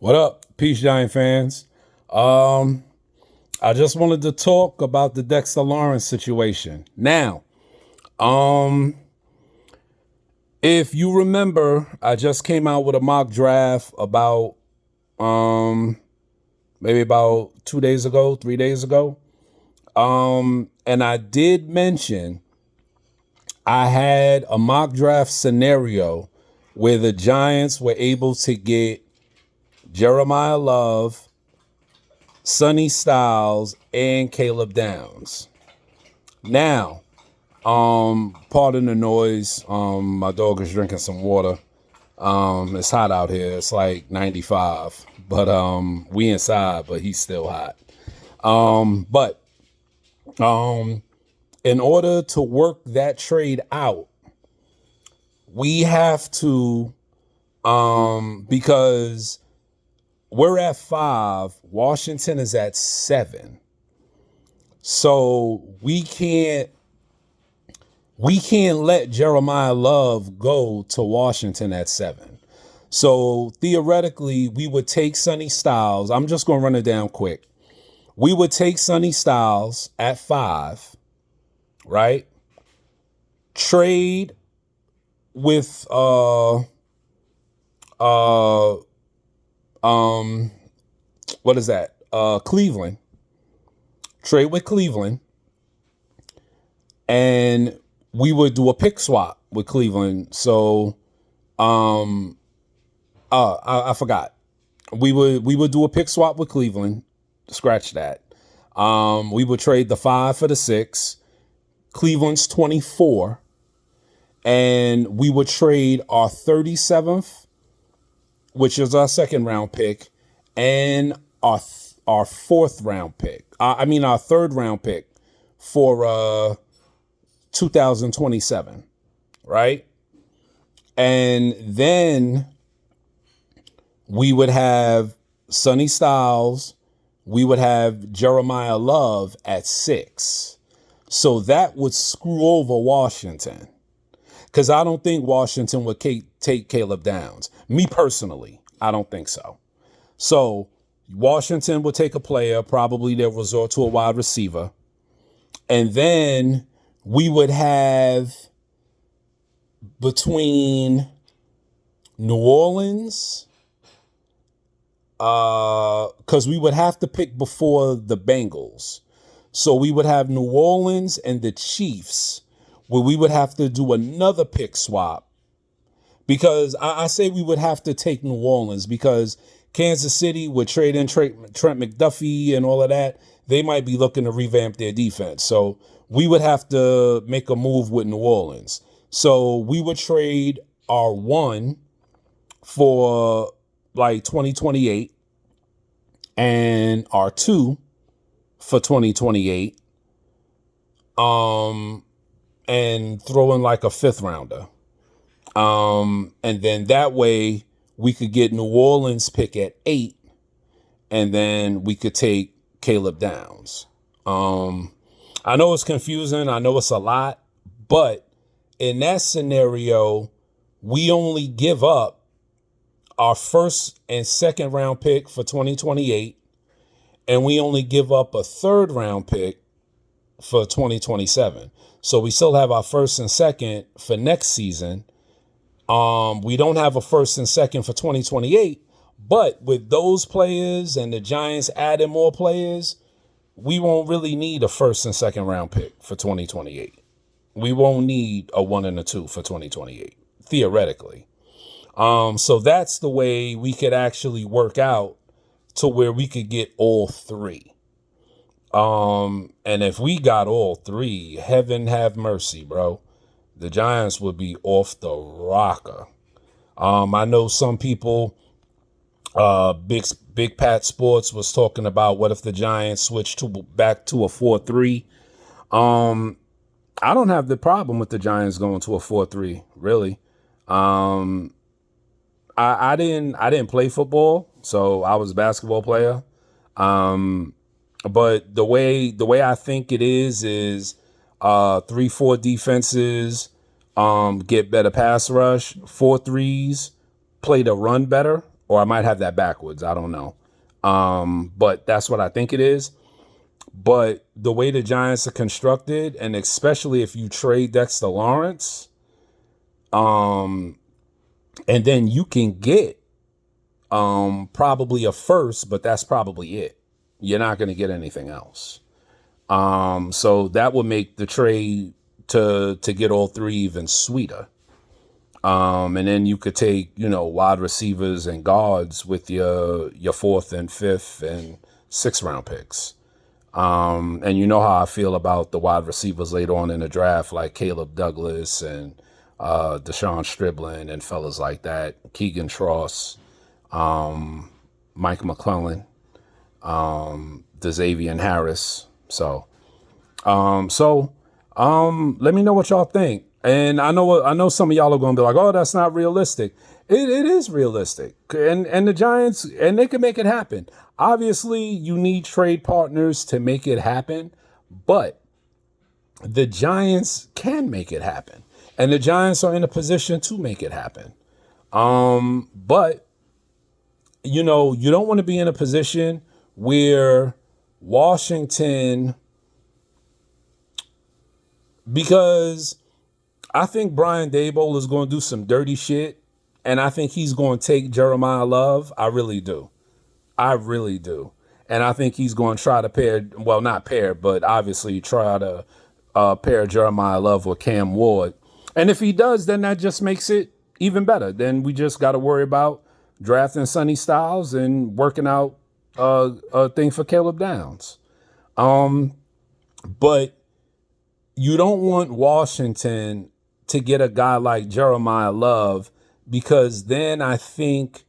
What up, Peace Giant fans? Um, I just wanted to talk about the Dexter Lawrence situation. Now, um, if you remember, I just came out with a mock draft about um maybe about 2 days ago, 3 days ago. And I did mention I had a mock draft scenario where the Giants were able to get Jeremiah Love, Sonny Styles, and Caleb Downs. Now, pardon the noise. My dog is drinking some water. It's hot out here. It's like 95, but we inside, but he's still hot. But in order to work that trade out, we have to because we're at 5, Washington is at 7. So we can't let Jeremiah Love go to Washington at 7. So theoretically, we would take Sonny Styles. I'm just going to run it down quick. We would take Sonny Styles at 5, right? Trade with what is that? Cleveland. Trade with Cleveland. And we would do a pick swap with Cleveland. So I forgot. We would do a pick swap with Cleveland. Scratch that. We would trade the 5 for the 6. Cleveland's 24. And we would trade our 37th, which is our second round pick, and our 4th round pick. Our 3rd round pick for 2027, right? And then we would have Sonny Styles, we would have Jeremiah Love at 6. So that would screw over Washington. Because I don't think Washington would take Caleb Downs. Me personally, I don't think so. So Washington would take a player, probably they'll resort to a wide receiver. And then we would have between New Orleans, because we would have to pick before the Bengals. So we would have New Orleans and the Chiefs, where we would have to do another pick swap. Because I say we would have to take New Orleans because Kansas City would trade in Trent McDuffie and all of that. They might be looking to revamp their defense. So we would have to make a move with New Orleans. So we would trade our 1 for like 2028 and our 2 for 2028. And throw in like a 5th rounder. And then that way we could get New Orleans pick at 8, and then we could take Caleb Downs. I know it's confusing. I know it's a lot, but in that scenario, we only give up our 1st and 2nd round pick for 2028, and we only give up a 3rd round pick for 2027. So we still have our 1st and 2nd for next season. We don't have a 1st and 2nd for 2028, but with those players and the Giants adding more players, we won't really need a 1st and 2nd round pick for 2028. We won't need a 1 and a 2 for 2028, theoretically. So that's the way we could actually work out to where we could get all 3. And if we got all 3, heaven have mercy, bro. The Giants would be off the rocker. I know some people, Big Pat Sports was talking about what if the Giants switched back to a 4-3. I don't have the problem with the Giants going to a 4-3, really. I didn't play football, so I was a basketball player. But the way I think it is 3-4 defenses get better pass rush, 4-3s play the run better, or I might have that backwards. I don't know. But that's what I think it is. But the way the Giants are constructed, and especially if you trade Dexter Lawrence, and then you can get probably a first, but that's probably it. You're not going to get anything else. So that would make the trade to get all three even sweeter. And then you could take, wide receivers and guards with your fourth and fifth and sixth round picks. And you know how I feel about the wide receivers later on in the draft, like Caleb Douglas and Deshaun Stribling and fellas like that, Keegan Tross, Mike McClellan, Xavier Harris. So let me know what y'all think. And I know some of y'all are going to be like, oh, that's not realistic. It is realistic. And the Giants, and they can make it happen. Obviously, you need trade partners to make it happen, but the Giants can make it happen. And the Giants are in a position to make it happen. But, you don't want to be in a position where Washington, because I think Brian Daboll is going to do some dirty shit, and I think he's going to take Jeremiah Love. I really do. And I think he's going to try to but obviously try to pair Jeremiah Love with Cam Ward. And if he does, then that just makes it even better. Then we just got to worry about drafting Sonny Styles and working out a thing for Caleb Downs. But you don't want Washington to get a guy like Jeremiah Love, because then I think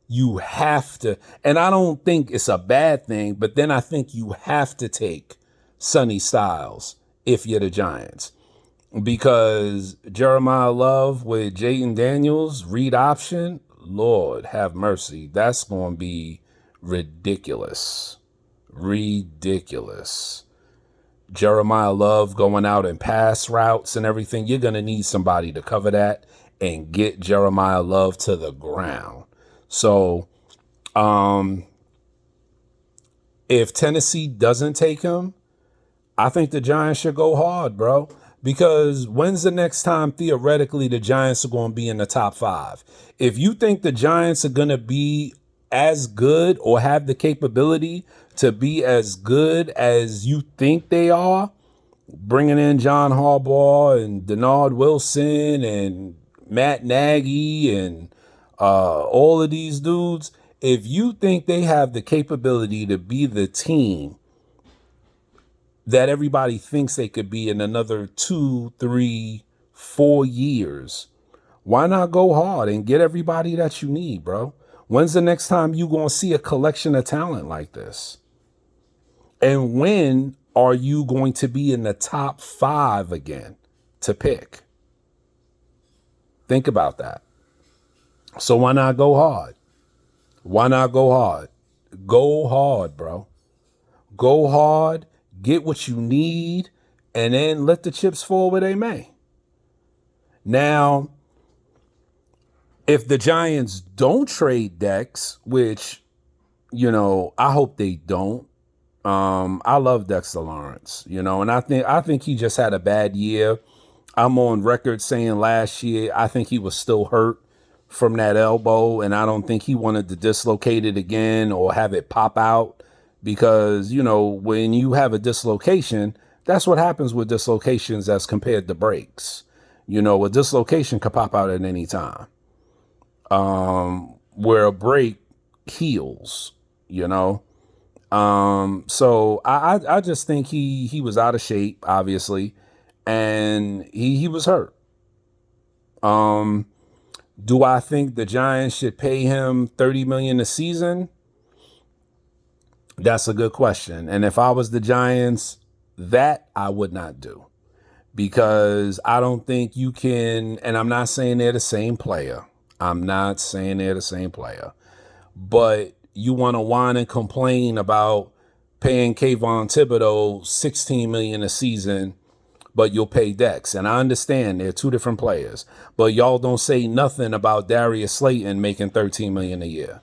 you have to, and I don't think it's a bad thing, but then I think you have to take Sonny Styles if you're the Giants, because Jeremiah Love with Jayden Daniels, read option, Lord have mercy. That's going to be ridiculous. Jeremiah Love going out and pass routes and everything. You're going to need somebody to cover that and get Jeremiah Love to the ground. So, if Tennessee doesn't take him, I think the Giants should go hard, bro. Because when's the next time, theoretically, the Giants are going to be in the top 5? If you think the Giants are going to be as good or have the capability to be as good as you think they are, bringing in John Harbaugh and Denard Wilson and Matt Nagy and all of these dudes, if you think they have the capability to be the team that everybody thinks they could be in another 2, 3, 4 years, why not go hard and get everybody that you need, bro? When's the next time you going to see a collection of talent like this? And when are you going to be in the top 5 again to pick? Think about that. So why not go hard? Go hard, bro. Go hard, get what you need, and then let the chips fall where they may. Now, if the Giants don't trade Dex, which, I hope they don't. I love Dexter Lawrence, and I think he just had a bad year. I'm on record saying last year, I think he was still hurt from that elbow, and I don't think he wanted to dislocate it again or have it pop out, because, when you have a dislocation, that's what happens with dislocations as compared to breaks. A dislocation could pop out at any time, where a break heals, So I just think he was out of shape, obviously, and he was hurt. Do I think the Giants should pay him $30 million a season? That's a good question. And if I was the Giants, that I would not do, because I don't think you can, and I'm not saying they're the same player. But you want to whine and complain about paying Kayvon Thibodeau $16 million a season, but you'll pay Dex. And I understand they're two different players, but y'all don't say nothing about Darius Slayton making $13 million a year.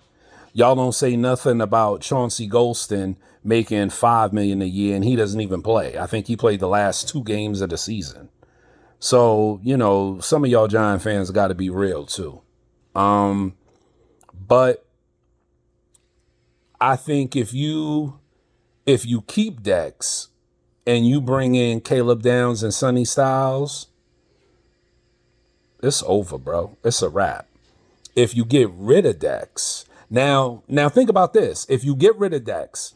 Y'all don't say nothing about Chauncey Golston making $5 million a year, and he doesn't even play. I think he played the last 2 games of the season. So, you know, some of y'all Giant fans got to be real too. But I think if you keep Dex and you bring in Caleb Downs and Sonny Styles, it's over, bro. It's a wrap. If you get rid of Dex, now think about this. If you get rid of Dex,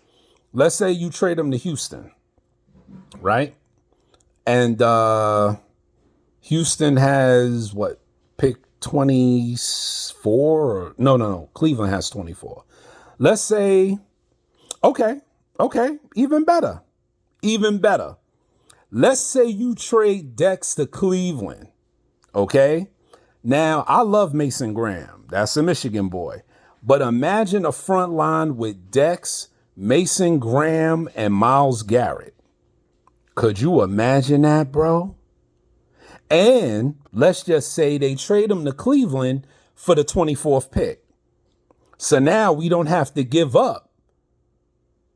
let's say you trade him to Houston, right? And Houston has what, pick 24? Or, no. Cleveland has 24. Let's say, okay, even better. Let's say you trade Dex to Cleveland, okay? Now, I love Mason Graham. That's a Michigan boy. But imagine a front line with Dex, Mason Graham, and Myles Garrett. Could you imagine that, bro? And let's just say they trade him to Cleveland for the 24th pick. So now we don't have to give up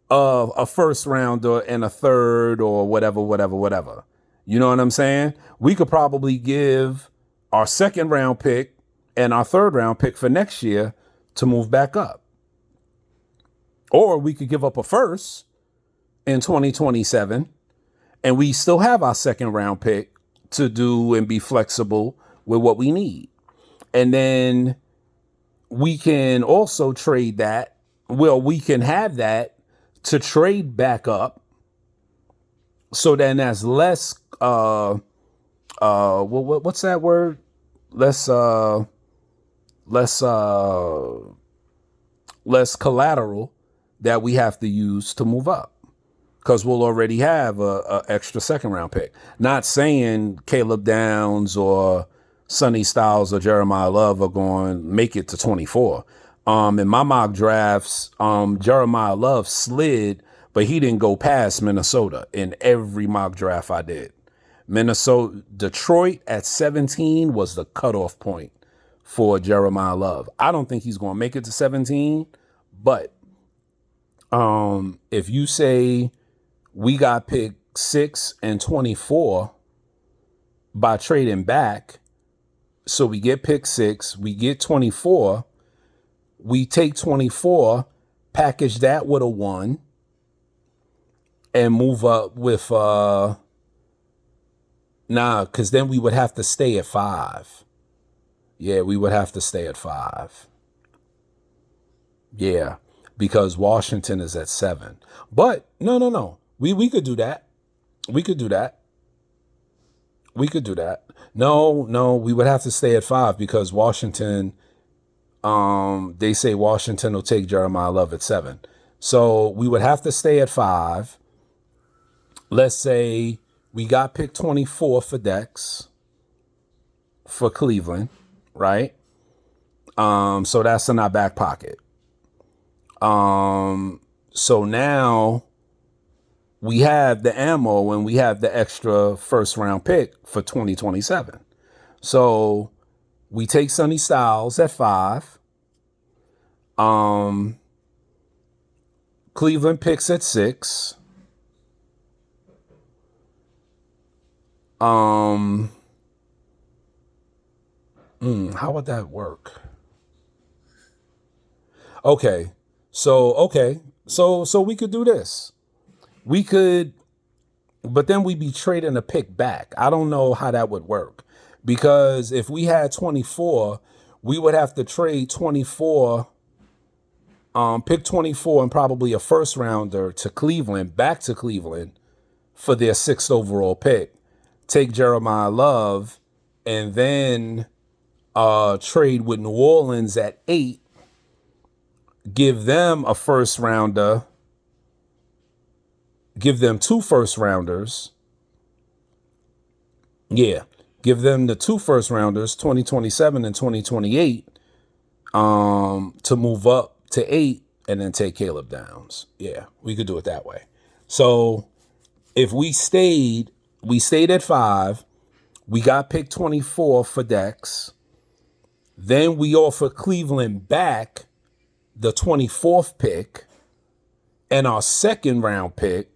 a first rounder and a third or whatever. You know what I'm saying? We could probably give our second round pick and our third round pick for next year to move back up. Or we could give up a first in 2027 and we still have our second round pick to do and be flexible with what we need. And then we can also trade that. Well, we can have that to trade back up. So then that's less, what's that word? Less collateral that we have to use to move up, because we'll already have a extra second round pick. Not saying Caleb Downs or Sonny Styles or Jeremiah Love are going to make it to 24. In my mock drafts, Jeremiah Love slid, but he didn't go past Minnesota in every mock draft I did. Detroit at 17 was the cutoff point for Jeremiah Love. I don't think he's going to make it to 17, but if you say we got pick 6 and 24 by trading back, so we get pick 6, we get 24, we take 24, package that with a 1, and move up with because then we would have to stay at 5. Yeah, we would have to stay at 5. Yeah, because Washington is at 7. But no. We could do that. We could do that. No, we would have to stay at 5 because Washington, they say Washington will take Jeremiah Love at 7. So we would have to stay at 5. Let's say we got pick 24 for Dex for Cleveland, right? So that's in our back pocket. So now we have the ammo and we have the extra first round pick for 2027. So we take Sonny Styles at 5. Cleveland picks at 6. How would that work? Okay. So we could do this. We could, but then we'd be trading a pick back. I don't know how that would work, because if we had 24, we would have to trade 24, pick 24 and probably a first rounder to Cleveland, back to Cleveland for their 6th overall pick. Take Jeremiah Love and then trade with New Orleans at 8, give them a first rounder, give them 2 first rounders. Yeah, give them the 2 first rounders, 2027 and 2028, to move up to 8 and then take Caleb Downs. Yeah, we could do it that way. So if we stayed at 5, we got pick 24 for Dex. Then we offer Cleveland back the 24th pick and our second round pick,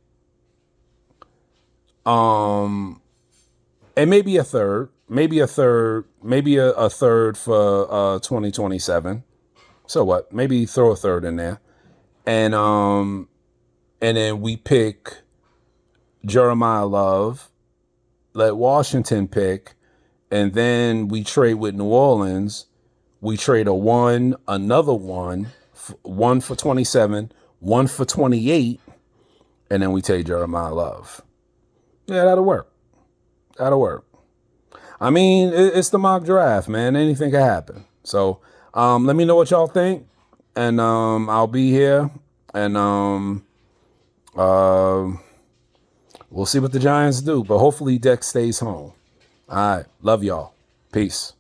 and maybe a third for 2027. So what? Maybe throw a third in there. And then we pick Jeremiah Love, let Washington pick, and then we trade with New Orleans. We trade another one for 27, one for 28, and then we take Jeremiah Love. Yeah, that'll work. I mean, it's the mock draft, man. Anything can happen. So let me know what y'all think, and I'll be here, and we'll see what the Giants do. But hopefully Dex stays home. All right. Love y'all. Peace.